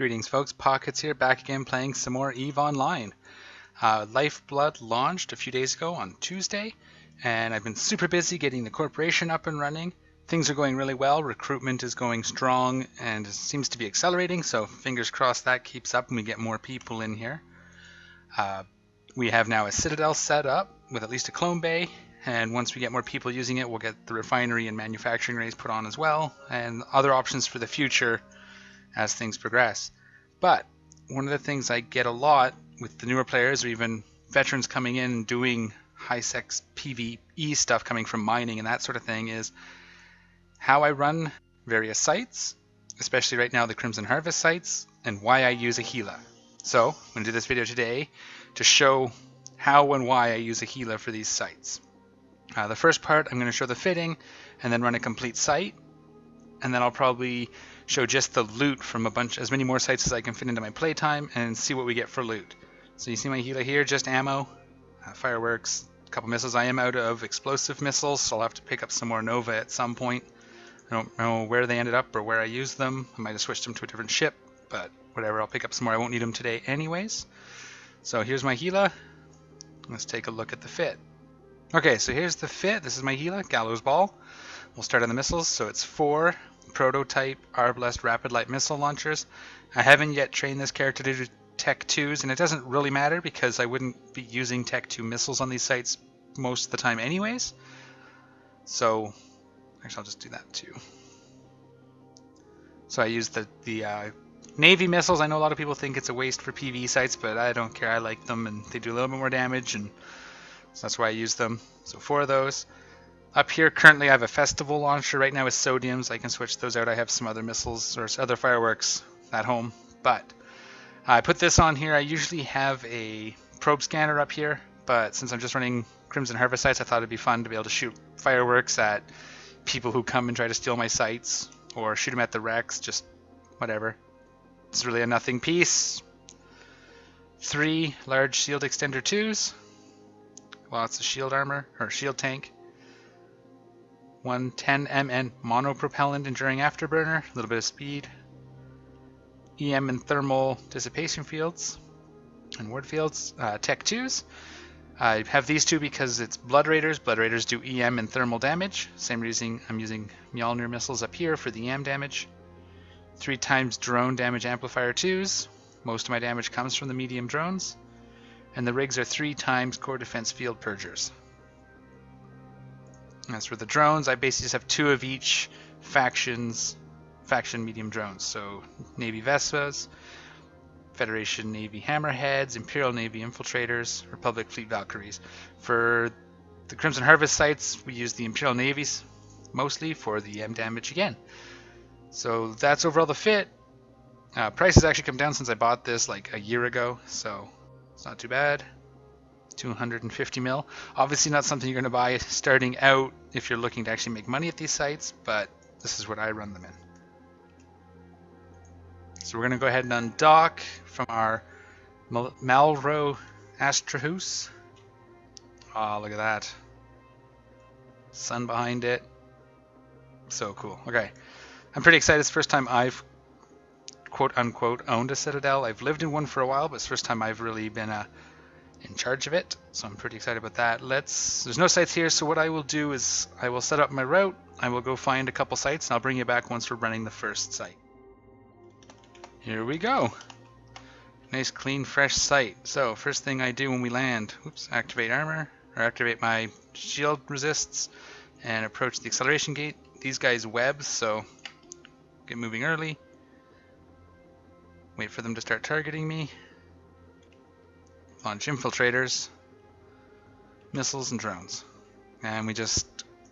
Greetings folks, Pockets here, back again playing some more EVE Online. Lifeblood launched a few days ago on Tuesday, and I've been super busy getting the corporation up and running. Things are going really well, recruitment is going strong, and it seems to be accelerating, so fingers crossed that keeps up and we get more people in here. We have now a citadel set up with at least a clone bay, and once we get more people using it, we'll get the refinery and manufacturing rays put on as well, and other options for the future as things progress. But one of the things I get a lot with the newer players or even veterans coming in and doing high-sex PvE stuff coming from mining and that sort of thing is how I run various sites, especially right now the Crimson Harvest sites, and why I use a Gila. So I'm going to do this video today to show how and why I use a Gila for these sites. The first part I'm going to show the fitting and then run a complete site, and then I'll probably show just the loot from as many more sites as I can fit into my playtime and see what we get for loot. So you see my Gila here, just ammo, fireworks, a couple missiles. I am out of explosive missiles, so I'll have to pick up some more Nova at some point. I don't know where they ended up or where I used them. I might have switched them to a different ship, but whatever, I'll pick up some more. I won't need them today anyways. So here's my Gila. Let's take a look at the fit. Okay, so here's the fit. This is my Gila, Gallows ball. We'll start on the missiles. So it's 4 prototype Arbalest rapid light missile launchers. I haven't yet trained this character to do Tech 2s, and it doesn't really matter because I wouldn't be using Tech 2 missiles on these sites most of the time anyways. So, actually I'll just do that too. So I use the Navy missiles. I know a lot of people think it's a waste for PvE sites, but I don't care. I like them and they do a little bit more damage, and so that's why I use them. So 4 of those. Up here, currently I have a festival launcher. Right now with sodiums. I can switch those out. I have some other missiles or other fireworks at home. But I put this on here. I usually have a probe scanner up here, but since I'm just running Crimson Harvest sites, I thought it'd be fun to be able to shoot fireworks at people who come and try to steal my sites, or shoot them at the wrecks, just whatever. It's really a nothing piece. 3 large shield extender 2s. Well, it's a shield armor, or shield tank. 1 10 monopropellant enduring afterburner, a little bit of speed. EM and thermal dissipation fields and ward fields. Tech 2s. I have these 2 because it's Blood Raiders. Blood Raiders do EM and thermal damage. Same reason I'm using Mjolnir missiles up here for the EM damage. 3 times drone damage amplifier 2s. Most of my damage comes from the medium drones. And the rigs are 3 times core defense field purgers. As for the drones, I basically just have 2 of each faction medium drones. So Navy Vespas, Federation Navy Hammerheads, Imperial Navy Infiltrators, Republic Fleet Valkyries. For the Crimson Harvest sites, we use the Imperial Navies mostly for the M damage again. So that's overall the fit. Price has actually come down since I bought this like a year ago, so it's not too bad. 250 mil. Obviously not something you're going to buy starting out if you're looking to actually make money at these sites, but this is what I run them in. So we're going to go ahead and undock from our Malro Astrahus. Oh, look at that. Sun behind it. So cool. Okay. I'm pretty excited. It's the first time I've quote-unquote owned a Citadel. I've lived in one for a while, but it's the first time I've really been in charge of it, so I'm pretty excited about that. There's no sites here, so what I will do is I will set up my route. I will go find a couple sites, and I'll bring you back once we're running the first site. Here we go. Nice, clean, fresh site. So first thing I do when we land, activate armor, or activate my shield resists, and approach the acceleration gate. These guys web, so get moving early. Wait for them to start targeting me. Launch infiltrators, missiles, and drones. And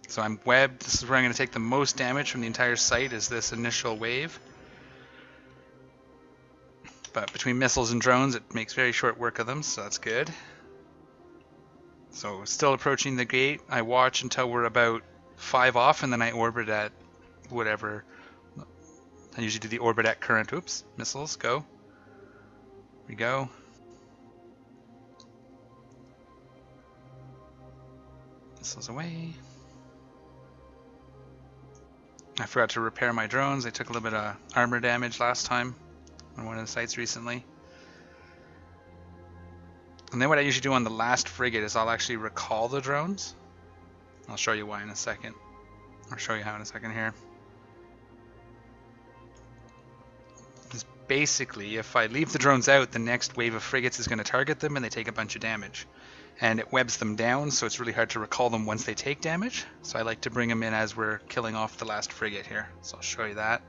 so I'm webbed. This is where I'm going to take the most damage from the entire site, is this initial wave. But between missiles and drones, it makes very short work of them, so that's good. So still approaching the gate. I watch until we're about 5 off, and then I orbit at whatever. I usually do the orbit at current. Oops, missiles, go. Here we go. Missiles away. I forgot to repair my drones. They took a little bit of armor damage last time. on one of the sites recently. And then what I usually do on the last frigate is I'll actually recall the drones. I'll show you why in a second. I'll show you how in a second here. Because basically, if I leave the drones out, the next wave of frigates is going to target them and they take a bunch of damage. And it webs them down, so it's really hard to recall them once they take damage. So I like to bring them in as we're killing off the last frigate here. So I'll show you that.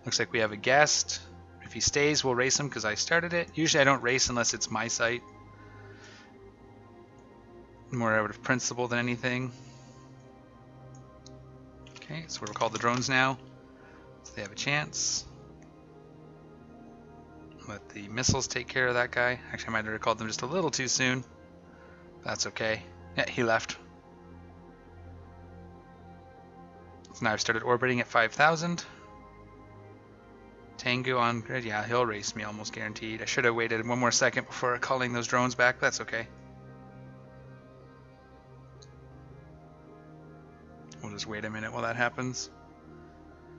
Looks like we have a guest. If he stays, we'll race him because I started it. Usually I don't race unless it's my site. More out of principle than anything. Okay, so we'll recall the drones now. So they have a chance. Let the missiles take care of that guy. Actually, I might have recalled them just a little too soon. That's okay. Yeah, he left. So now I've started orbiting at 5,000. Tengu on grid. Yeah, he'll race me almost guaranteed. I should have waited one more second before calling those drones back. That's okay. We'll just wait a minute while that happens.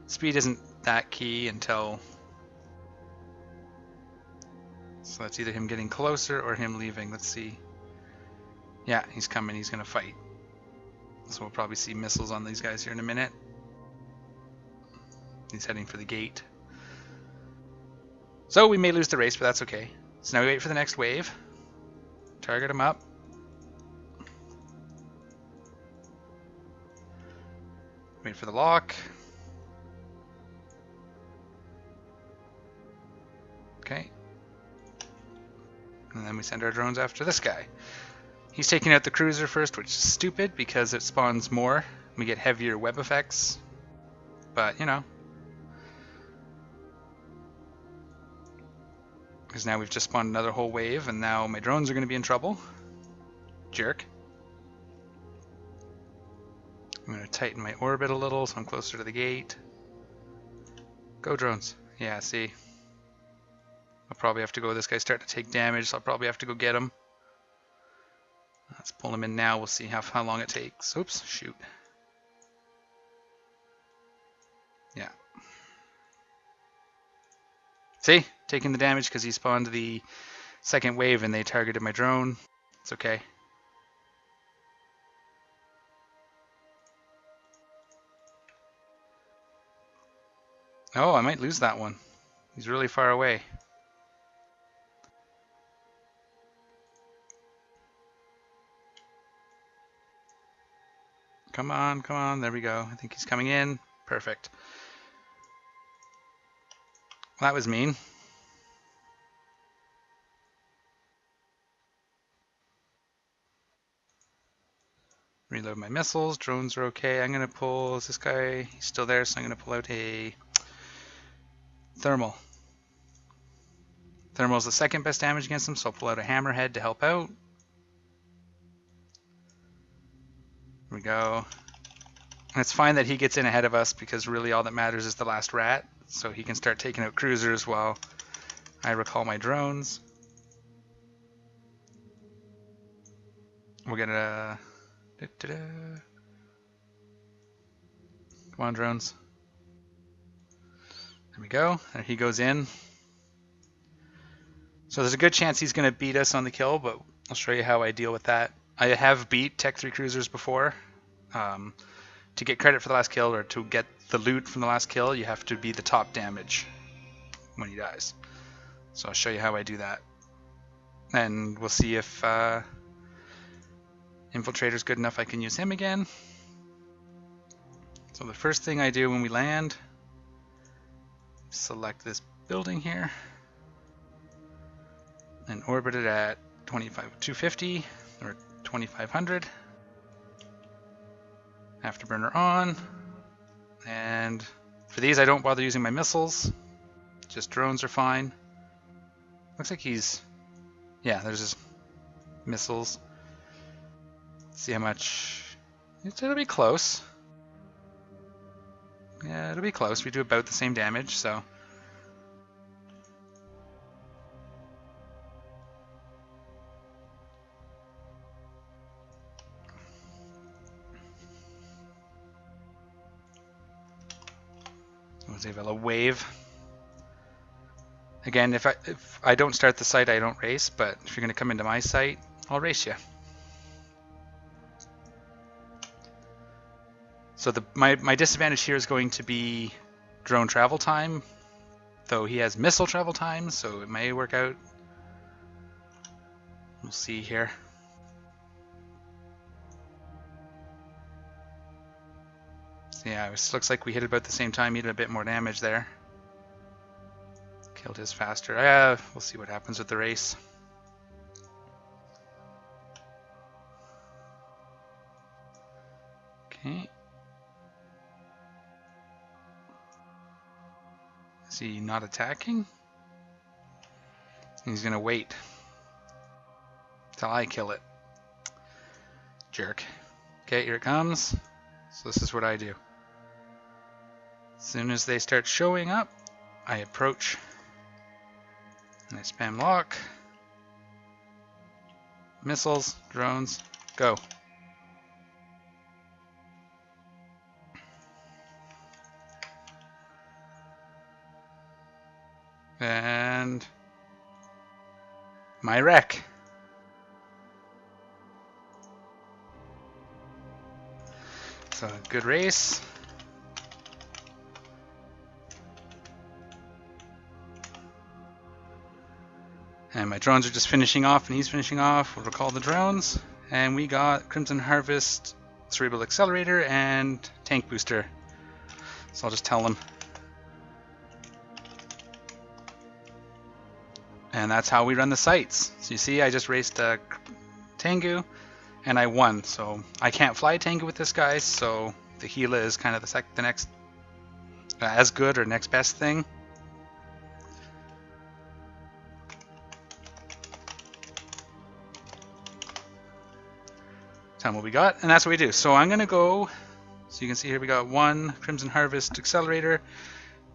Speed isn't that key until... So that's either him getting closer or him leaving. Let's see. Yeah, he's coming. He's going to fight. So we'll probably see missiles on these guys here in a minute. He's heading for the gate. So we may lose the race, but that's okay. So now we wait for the next wave. Target him up. Wait for the lock. Okay. And then we send our drones after this guy. He's taking out the cruiser first, which is stupid because it spawns more. We get heavier web effects. But, you know. Because now we've just spawned another whole wave, and now my drones are going to be in trouble. Jerk. I'm going to tighten my orbit a little so I'm closer to the gate. Go drones. Yeah, see. I'll probably have to go. This guy's starting to take damage, so I'll probably have to go get him. Let's pull him in now. We'll see how long it takes. Oops, shoot. Yeah. See? Taking the damage because he spawned the second wave and they targeted my drone. It's okay. Oh, I might lose that one. He's really far away. Come on, come on. There we go. I think he's coming in. Perfect. That was mean. Reload my missiles. Drones are okay. I'm going to pull... Is this guy? He's still there, so I'm going to pull out a... Thermal. Thermal is the second best damage against him, so I'll pull out a hammerhead to help out. There we go. And it's fine that he gets in ahead of us because really all that matters is the last rat. So he can start taking out cruisers while I recall my drones. We're gonna... Come on, drones. There we go. There he goes in. So there's a good chance he's going to beat us on the kill, but I'll show you how I deal with that. I have beat Tech 3 cruisers before. To get credit for the last kill or to get the loot from the last kill, you have to be the top damage when he dies. So I'll show you how I do that. And we'll see if Infiltrator's good enough I can use him again. So the first thing I do when we land, select this building here and orbit it at 250 or 2500. Afterburner on. And for these I don't bother using my missiles. Just drones are fine. Looks like he's... Yeah, there's his missiles. Let's see how much... It'll be close. Yeah, it'll be close. We do about the same damage, so... Let's have a wave. Again, if I don't start the site, I don't race, but if you're going to come into my site, I'll race you. So my disadvantage here is going to be drone travel time, though he has missile travel time, so it may work out. We'll see here. So yeah, it looks like we hit about the same time. He did a bit more damage there. Killed his faster. We'll see what happens with the race. Okay. Is he not attacking? He's gonna wait till I kill it. Jerk. Okay, here it comes. So this is what I do. As soon as they start showing up, I approach and I spam lock. Missiles, drones, go. And my wreck. So good race. And my drones are just finishing off, and he's finishing off. We'll recall the drones, and we got Crimson Harvest, Cerebral Accelerator, and Tank Booster. So I'll just tell them. And that's how we run the sites. So you see, I just raced Tengu, and I won. So I can't fly Tengu with this guy, so the Gila is kind of the next as good or next best thing. Tell them what we got, and that's what we do. So I'm going to go, so you can see here we got 1 Crimson Harvest Accelerator,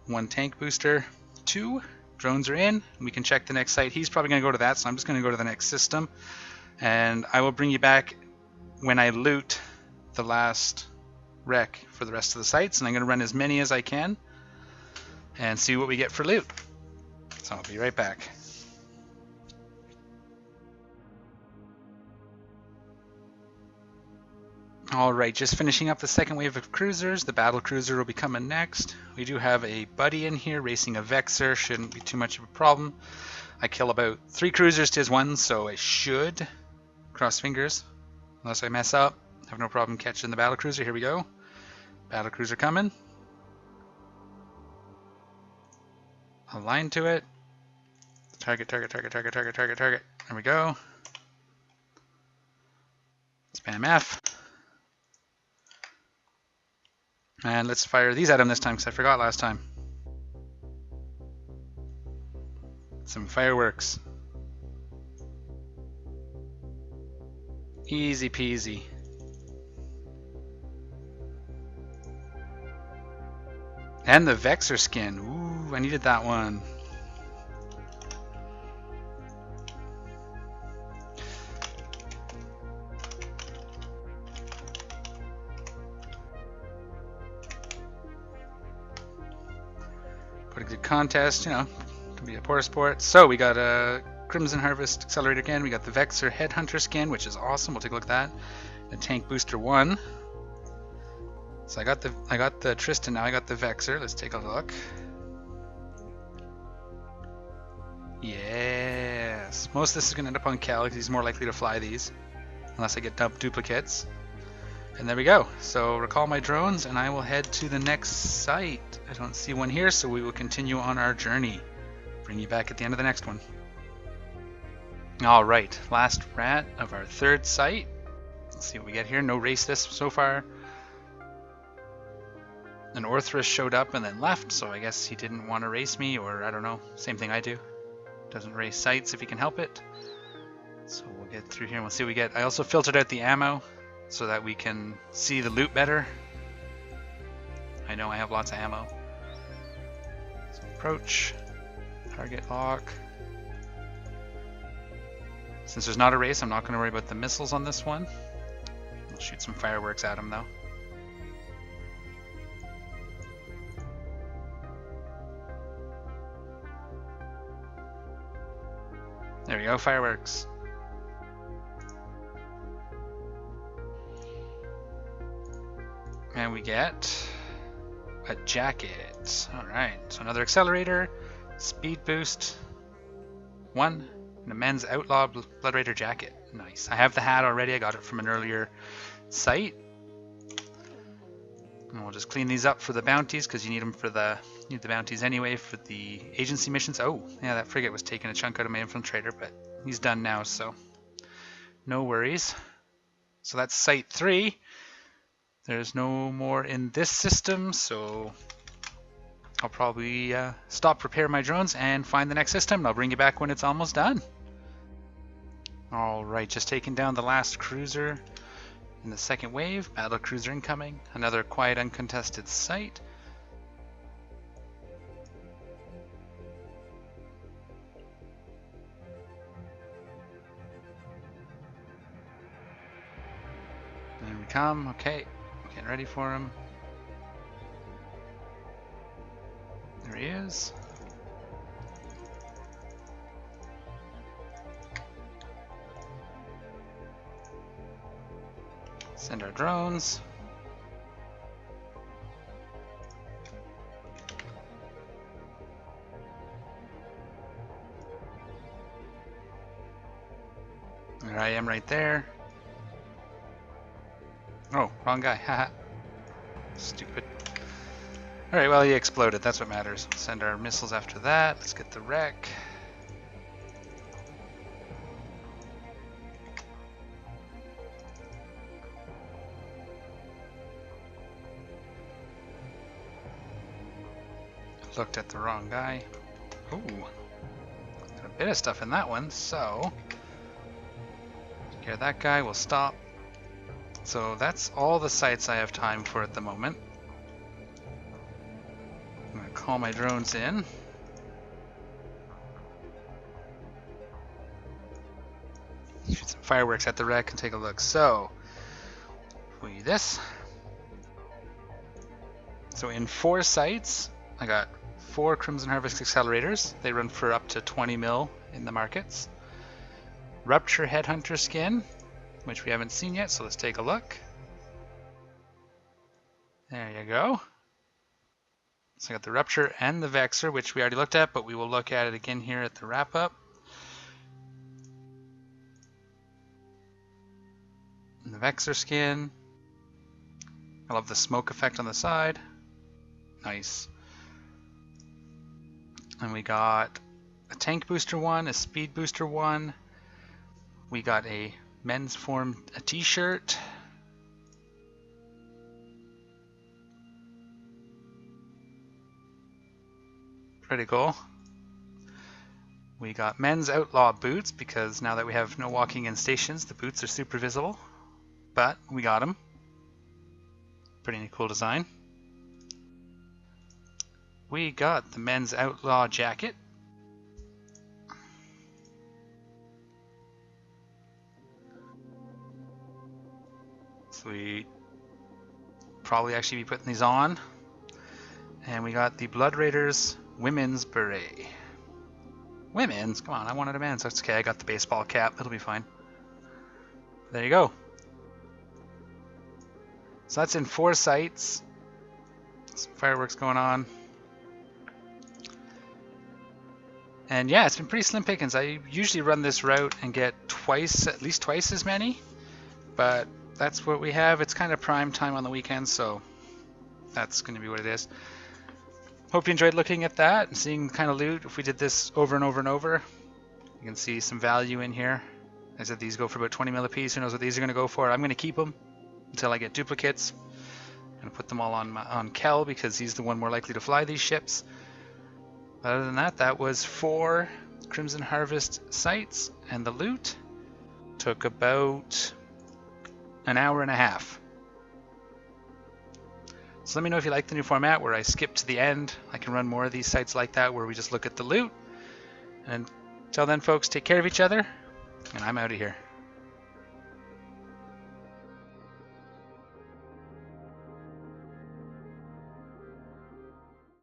1 Tank Booster, 2 drones are in, and we can check the next site. He's probably going to go to that, so I'm just going to go to the next system, and I will bring you back when I loot the last wreck for the rest of the sites, and I'm going to run as many as I can and see what we get for loot. So I'll be right back. Alright, just finishing up the second wave of cruisers. The battle cruiser will be coming next. We do have a buddy in here racing a Vexor. Shouldn't be too much of a problem. I kill about 3 cruisers to his 1, so I should, cross fingers, unless I mess up, have no problem catching the battle cruiser. Here we go. Battle cruiser coming. Align to it. Target, target, target, target, target, target, target. There we go. Spam F. And let's fire these at him this time, because I forgot last time. Some fireworks. Easy peasy. And the Vexor skin. Ooh, I needed that one. Put a good contest, you know, to be a poor sport. So we got a Crimson Harvest Accelerator again. We got the Vexor Headhunter skin, which is awesome. We'll take a look at that. The Tank Booster 1. So I got the Tristan now. I got the Vexor. Let's take a look. Yes. Most of this is going to end up on Cal because he's more likely to fly these, unless I get duplicates. And there we go. So recall my drones, and I will head to the next site. I don't see one here, so we will continue on our journey. Bring you back at the end of the next one. Alright, last rat of our 3rd site. Let's see what we get here. No race this so far. An Orthrus showed up and then left, so I guess he didn't want to race me, or I don't know. Same thing I do. Doesn't race sites if he can help it. So we'll get through here and we'll see what we get. I also filtered out the ammo so that we can see the loot better. I know I have lots of ammo. So approach, target lock. Since there's not a race, I'm not going to worry about the missiles on this one. We'll shoot some fireworks at him though. we go, fireworks. And we get a jacket. Alright, so another accelerator, speed boost, 1, and a men's outlaw Blood Raider jacket. Nice. I have the hat already, I got it from an earlier site. And we'll just clean these up for the bounties, because you need them for the bounties anyway for the agency missions. Oh, yeah, that frigate was taking a chunk out of my infiltrator, but he's done now, so no worries. So that's site 3. There's no more in this system, so I'll probably stop repair my drones and find the next system, and I'll bring you back when it's almost done. Alright, just taking down the last cruiser in the second wave. Battle cruiser incoming. Another quiet, uncontested site. There we come. Okay. Getting ready for him. There he is. Send our drones. There I am right there. Oh, wrong guy. Haha. Stupid. Alright, well, he exploded. That's what matters. Send our missiles after that. Let's get the wreck. Looked at the wrong guy. Ooh. Got a bit of stuff in that one, so take care of that guy. We'll stop. So that's all the sites I have time for at the moment. I'm going to call my drones in. Shoot some fireworks at the wreck and take a look. So, we do this. So in 4 sites, I got 4 Crimson Harvest accelerators. They run for up to 20 mil in the markets. Rupture Headhunter skin, which we haven't seen yet, so let's take a look. There you go. So I got the Rupture and the Vexor, which we already looked at, but we will look at it again here at the wrap-up. And the Vexor skin. I love the smoke effect on the side. Nice. And we got a tank booster one, a speed booster one. We got a men's form, a t-shirt. Pretty cool. We got men's outlaw boots, because now that we have no walking in stations, the boots are super visible. But we got them. Pretty cool design. We got the men's outlaw jacket. Sweet. Probably actually be putting these on. And we got the Blood Raiders women's beret. Women's? Come on, I wanted a men's. That's okay, I got the baseball cap. It'll be fine. There you go. So that's in 4 sites. Some fireworks going on. And yeah, it's been pretty slim pickings. I usually run this route and get at least twice as many. But that's what we have. It's kind of prime time on the weekends, so that's going to be what it is. Hope you enjoyed looking at that and seeing kind of loot. If we did this over and over and over, you can see some value in here. I said these go for about 20 mil a piece. Who knows what these are going to go for? I'm going to keep them until I get duplicates. I'm going to put them all on Kel, because he's the one more likely to fly these ships. Other than that, that was 4 Crimson Harvest sites, and the loot took about an hour and a half. So let me know if you like the new format where I skip to the end. I can run more of these sites like that where we just look at the loot. And until then, folks, take care of each other, and I'm out of here.